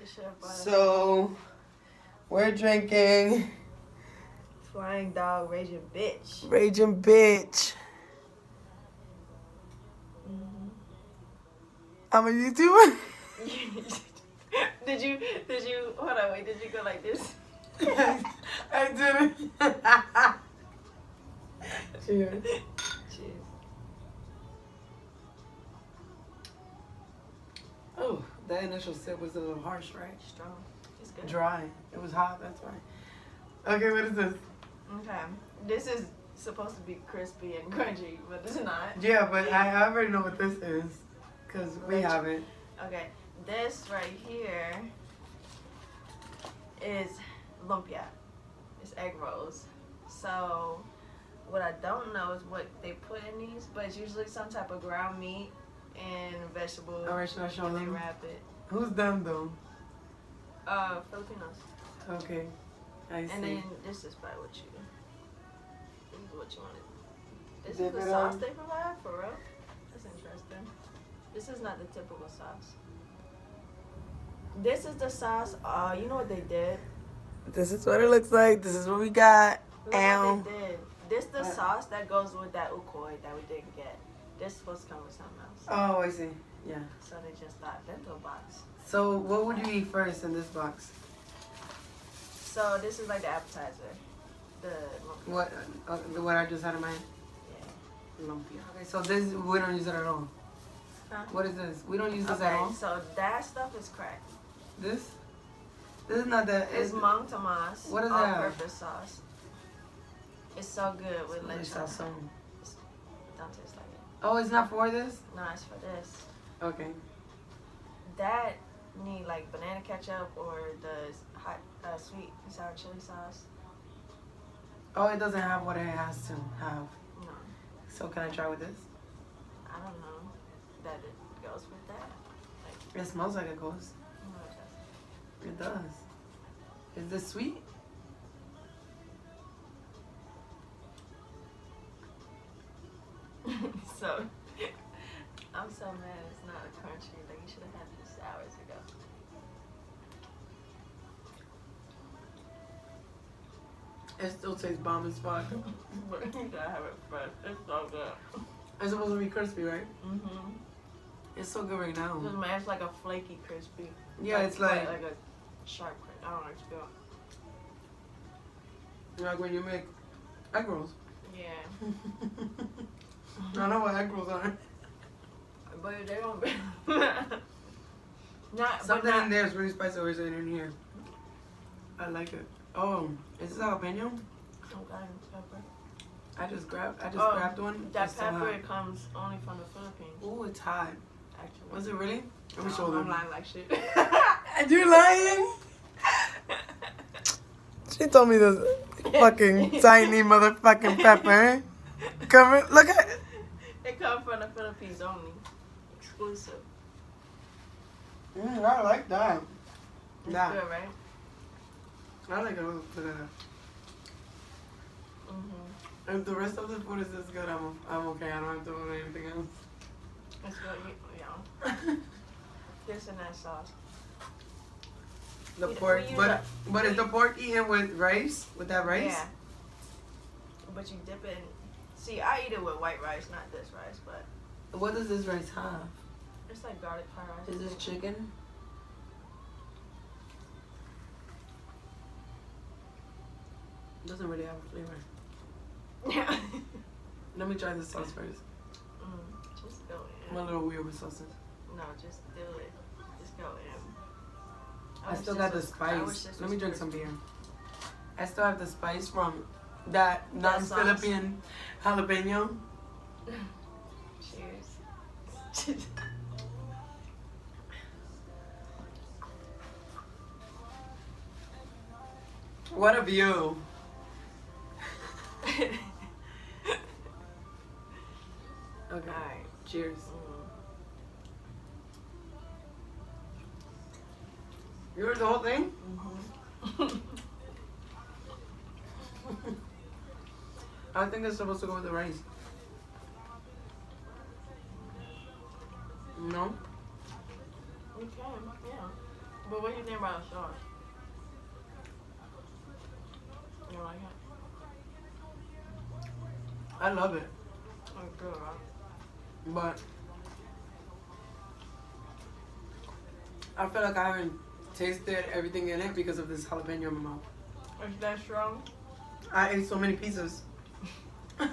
So, we're drinking Flying Dog Raging Bitch. Raging Bitch. I'm a YouTuber. Did you, hold on, wait, did you go like this? I didn't. Cheers. Cheers. Oh, that initial sip was a little harsh, right? Strong. It's good. Dry. It was hot, that's why. Okay, what is this? Okay. This is supposed to be crispy and crunchy, but it's not. Yeah, but I already know what this is. Because we have it. Okay. This right here is lumpia. It's egg rolls. So, what I don't know is what they put in these, but it's usually some type of ground meat and vegetable. Alright, should I show and them? they wrap it. Who's them though? Filipinos. Okay. I see. And then this is probably what you. This is what you wanted. This Dip is the it sauce on. they provide for real. That's interesting. This is not the typical sauce. This is the sauce. You know what they did? This is what it looks like. This is what we got. Look what they did. This the sauce that goes with that ukoi that we didn't get. This is supposed to come with something else. Oh, I see. Yeah. So they just thought bento box. So what would you eat first in this box? So this is like the appetizer. The What I just had in my hand? Yeah. Lumpia. Okay, so this we don't use it at all. Huh? What is this? We don't use this Okay, at all. so that stuff is crack. This is not that. It's Mang Tomas. What is that? All-purpose sauce. It's so good with Let me lechon. saw some. Don't taste like it. Oh, it's not for this. No, it's for this. Okay. That need like banana ketchup or the hot sweet and sour chili sauce. Oh, it doesn't have what it has to have. No, So can I try with this? I don't know that it goes with that. Like, It smells like it goes. no, it It does. Is this sweet? doesn't. So I'm so mad it's not a crunchy. Like you should have had this hours ago. It still tastes bomb as fuck. But you gotta have it fresh. It's so good. It's supposed to be crispy, right? Mhm. It's so good right now. Just man, it's like a flaky crispy. Yeah, it's like a sharp. I don't know what you feel. like when you make egg rolls. Yeah. I know what egg rolls are. But they don't be. Something in there is really spicy always in here. I like it. Oh, is this jalapeno? Okay, pepper. I just grabbed one. That It's so pepper hot. comes only from the Philippines. Ooh, it's hot. Actually. Was it really? Let me show I'm them. lying like shit. You lying? She told me this fucking tiny motherfucking pepper. Come look at it. It comes from the Philippines only. Exclusive. I like that. It's That. good, right? I like it. Look at that. Mhm. If the rest of the food is this good, I'm okay. I don't have to order anything else. It's good, yeah. This and that sauce. The We pork, use but is the pork eaten with rice? With that rice? Yeah. But you dip it in. See, I eat it with white rice, not this rice, but What does this rice have? it's like garlic fried rice. Is this chicken? Doesn't really have a flavor. Yeah. Let me try the sauce first. Just go I'm in. a little weird with sauces. No, just do it. Just go in. I wish still this got the was- I wish spice. this Let was me drink some crispy. beer. I still have the spice from that non-Philippine jalapeno. Cheers. What a view. Okay. Alright. Cheers. You heard the whole thing? Mm-hmm. I think it's supposed to go with the rice. No? You can, yeah. But what do you think about the sauce? You like it? I love it, It's good, right? but I feel like I haven't tasted everything in it because of this jalapeno in my mouth. Is that strong? I ate so many pieces. I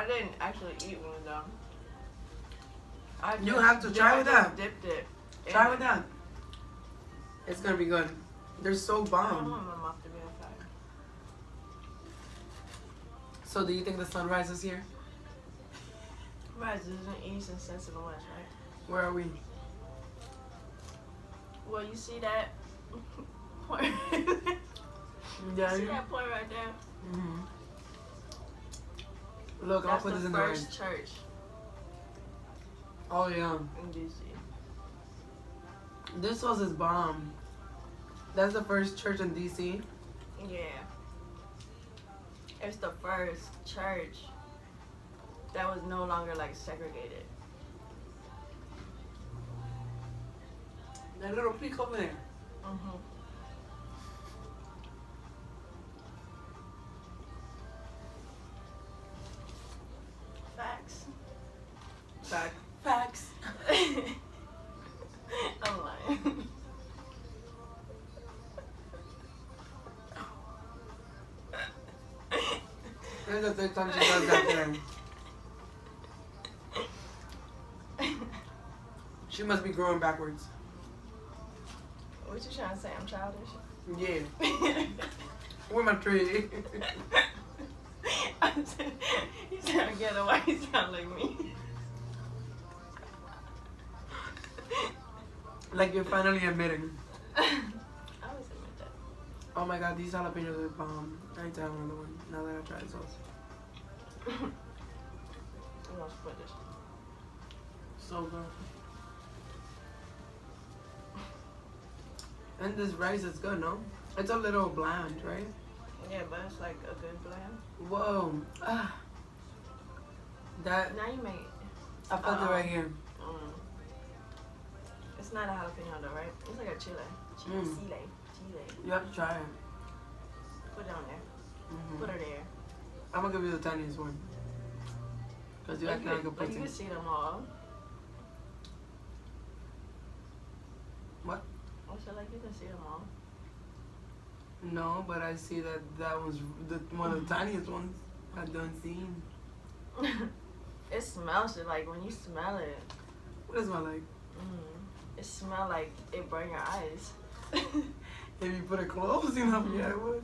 didn't actually eat one of them. You have to try with that. Dipped it. Try with that. It's gonna be good. They're so I don't bomb. want my mouth to be on fire. So do you think the sun rises here? Right, this is in east and sense in the west, right? Where are we? Well, you see that point? Yeah. See that point right there? Mm-hmm. Look, I'll That's put this the in the first right. church Oh yeah. in DC. This sauce is bomb. That's the first church in DC. Yeah. It's the first church that was no longer like segregated. That little peak over there. Mm-hmm. Facts. Facts. I'm lying. This is the third time she does that today. She must be growing backwards. What you trying to say? I'm childish? Yeah. Where my tree? You said I get it. Why you sound like me? Like you're finally admitting. I always admit that. Oh my god, these jalapenos are bomb. I need to have another one now that I tried sauce. I'm gonna split this. So good. And this rice is good, no? It's a little bland, right? Yeah, but it's like a good blend. Whoa. Ah. That, Now you make. I felt it right here. It's not a jalapeno though, right? It's like a chile. Mm. Chile. You have to try it. Put it on there. Mm-hmm. Put it there. I'm gonna give you the tiniest one. Because you act like a But you pussy. can see them all. What? I feel like you can see them all. No, but I see that that was one of the tiniest ones I've done seen. It smells it like when you smell it. What does it smell like? It smells like it burn your eyes. If you put it close enough, yeah, it would.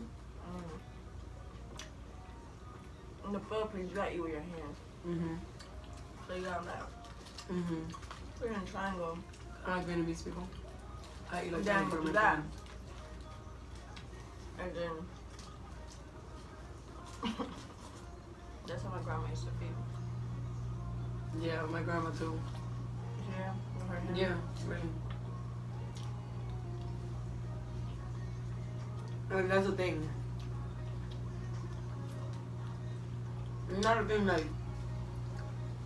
In the Philippines, you gotta eat with your hands. Mm-hmm. So you gotta like Mm-hmm. put it in a triangle. I like Vietnamese people. I eat like Then that for do my that. friend. And then that's how my grandma used to feed. Yeah, my grandma too. Yeah, with her hand. Yeah, really. And that's the thing. Not a thing like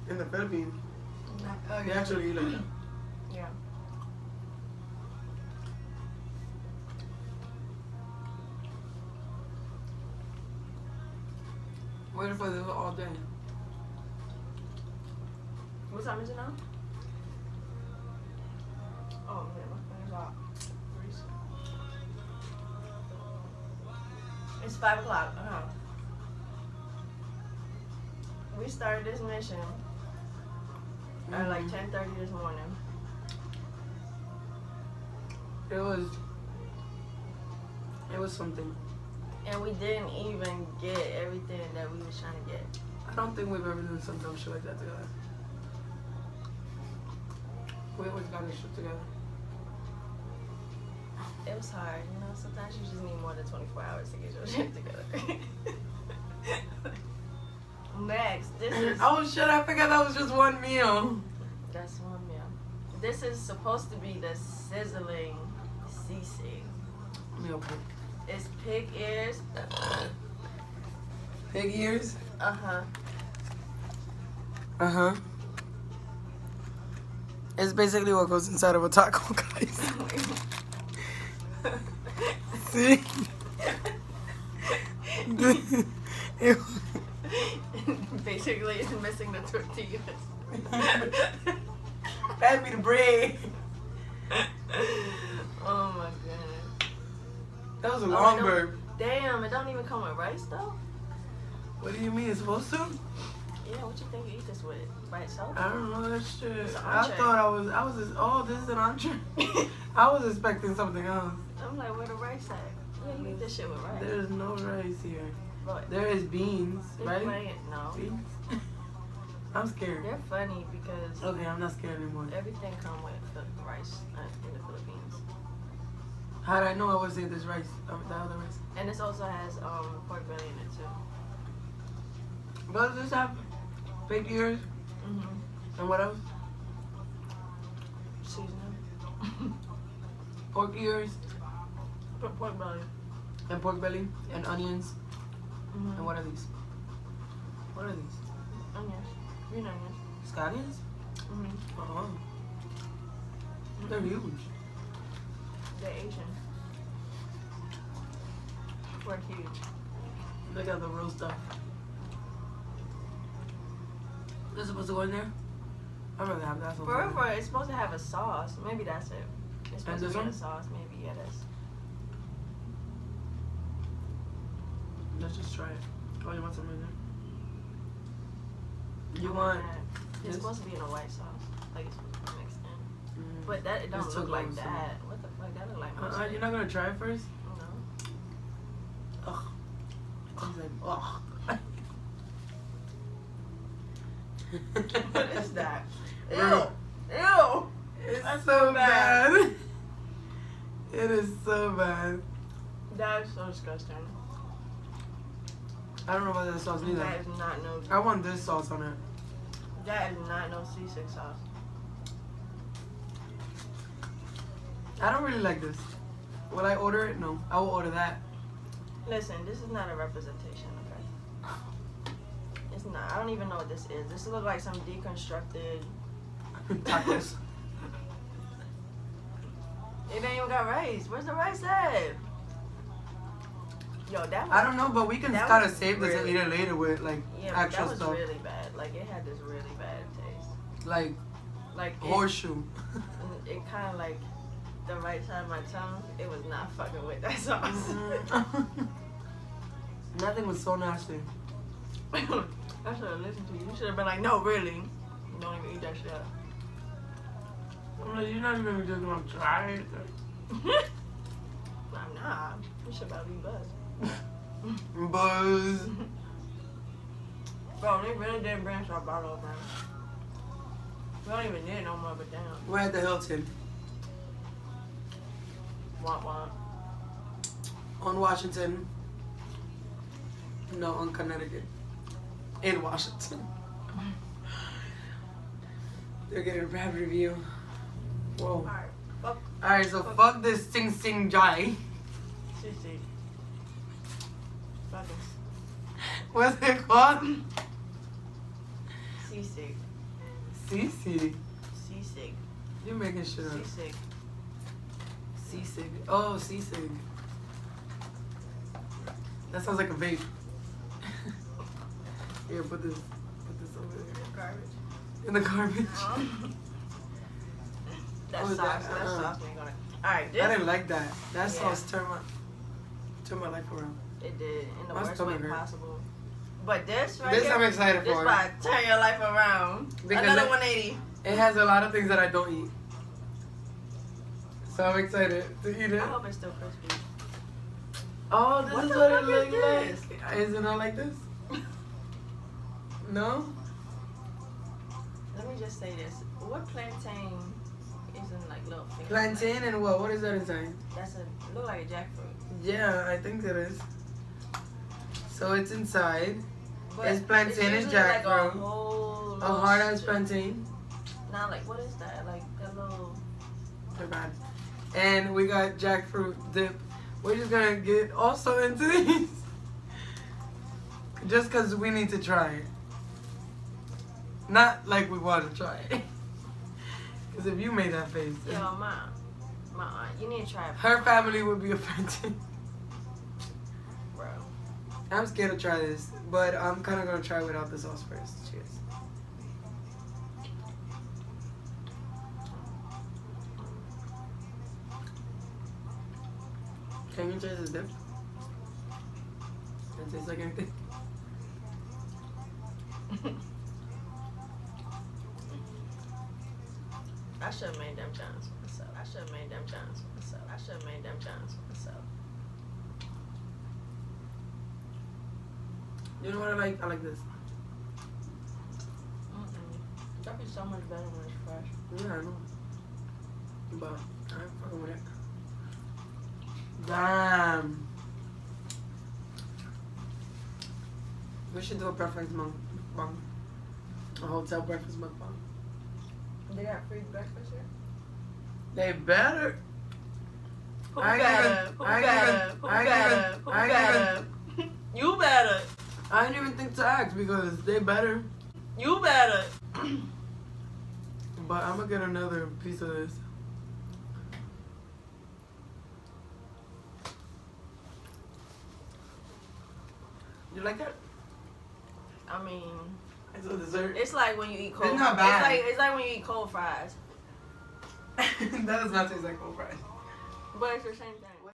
in the Philippines. They actually eat like that. Yeah. Waiting for this all day. What time is it now? Oh man, my phone's out. It's 5 o'clock. We started this mission at like 10:30 this morning. It was something. And we didn't even get everything that we was trying to get. I don't think we've ever done some dumb shit like that together. We always got this shit together. It was hard, you know. Sometimes you just need more than 24 hours to get your shit together. Next, this is. Oh shit! I forgot that was just one meal. That's one meal. This is supposed to be the sizzling sisig. Meal pick. It's pig ears. Pig ears. Uh huh. Uh huh. It's basically what goes inside of a taco, guys. See? Basically, it's missing the tortillas. Pass me the bread. Oh my god. That was a long burp. Damn, it don't even come with rice though? What do you mean it's supposed to? Yeah, what you think you eat this with? By itself? I don't know that shit. It's an I entree. thought I was just, oh, this is an entree. I was expecting something else. I'm like, where the rice at? Yeah, you eat this shit with rice. There's no rice here. But There is beans, they're right? playing- No. Beans? I'm scared. They're funny because Okay, I'm not scared anymore. everything come with the rice in the Philippines. How did I know I would say this rice? The other rice. And this also has pork belly in it too. But does this have pig ears? Mm-hmm. And what else? Seasoning. Pork ears Pork belly. and pork belly and onions. Mm-hmm. And what are these? What are these? Onions. Green onions. Scallions? Mm-hmm. Oh. They're huge. They're Asian. We're huge. Look at the real stuff. This is supposed to go in there? I'd rather have that. Forever, it's supposed to have a sauce. Maybe that's it. It's supposed to this be one? a sauce. Maybe, yeah, that's. Let's just try it. Oh, you want some in there? You want It's this? supposed to be in a white sauce. Like it's supposed to be mixed in. Mm. But that, it don't It's look too like close, that. What the fuck? That look like mustard. You're not gonna try it first? No. Ugh. He's like, ugh. What is that? Ew. Bro, Ew. it's That's so so bad. bad. It is so bad. That is so disgusting. I don't know about that sauce neither. That is not no. I want this sauce on it. That is not no seasick sauce. I don't really like this. Will I order it? No. I will order that. Listen, this is not a representation, okay? It's not. I don't even know what this is. This looks like some deconstructed. Tacos. It ain't even got rice. Where's the rice at? Yo, that was, I don't know, but we can That kind of was save this and eat really- it later with like yeah, but actual that was stuff. really bad. Like it had this really bad taste. Like Like horseshoe. it kind of like the right side of my tongue. It was not fucking with that sauce. Nothing was so nasty. I should have listened to you. You should have been like, no, really. You don't even eat that shit. I'm like, you're not even just gonna try it. I'm not. You should about be buzzed. Buzz. Bro, they really didn't branch our bottle, man. We don't even need it no more, but damn. We're at the Hilton Want one. on Washington. No, on Connecticut. In Washington. They're getting a bad review. Whoa. Alright. Fuck. Alright, so fuck this Sing Sing Jai. CC. Fucking What's it called? seasick. Cece. Seasick. You're making shit up. Seasick. Seasick. Oh, seasick. That sounds like a vape. Here, put this over there. Garbage. In the garbage. That Oh, sauce. that- That sauce ain't gonna. Alright, I this. didn't like that. That Yeah. sauce turned my life around. It did in the My worst way stomach hurt. possible. But this right This here, I'm excited this for. about to turn your life around. Because Another it- 180. It has a lot of things that I don't eat. So I'm excited to eat it. I hope it's still crispy. Oh, this What is the what it fuck is looks this? like. Is it not like this? No? Let me just say this. What plantain is in like little fingers? Plantain and what? What is that inside? That's a look like a jackfruit. Yeah, I think it is. So it's inside. But It's plantain and usually like jackfruit. a whole A little hard ass strip. plantain. Not like what is that? Like that little. They're bad. And we got jackfruit dip. We're just gonna get also into these. Just cause we need to try it. Not like we want to try it. Because if you made that face, Yo, my aunt, you need to try it. her family would be offended. Bro. I'm scared to try this, but I'm kind of going to try without the sauce first. Cheers. Can you taste this dip? Does it taste like anything? I should have made them Johns myself. I should have made them Johns myself. I should have made them Johns myself. You know what I like? I like this. That'd be so much better when it's fresh. Yeah, I know. But I ain't fucking with it. Damn. We should do a breakfast mukbang. A hotel breakfast mukbang. They got free breakfast here? They better. Who better? Who better? Who better? Who better? You better. I didn't even think to ask because they better. You better. But I'm gonna get another piece of this. You like that? I mean, It's a dessert. it's like when you eat cold. It's not bad. It's like when you eat cold fries. That does not taste like cold fries. But it's the same thing.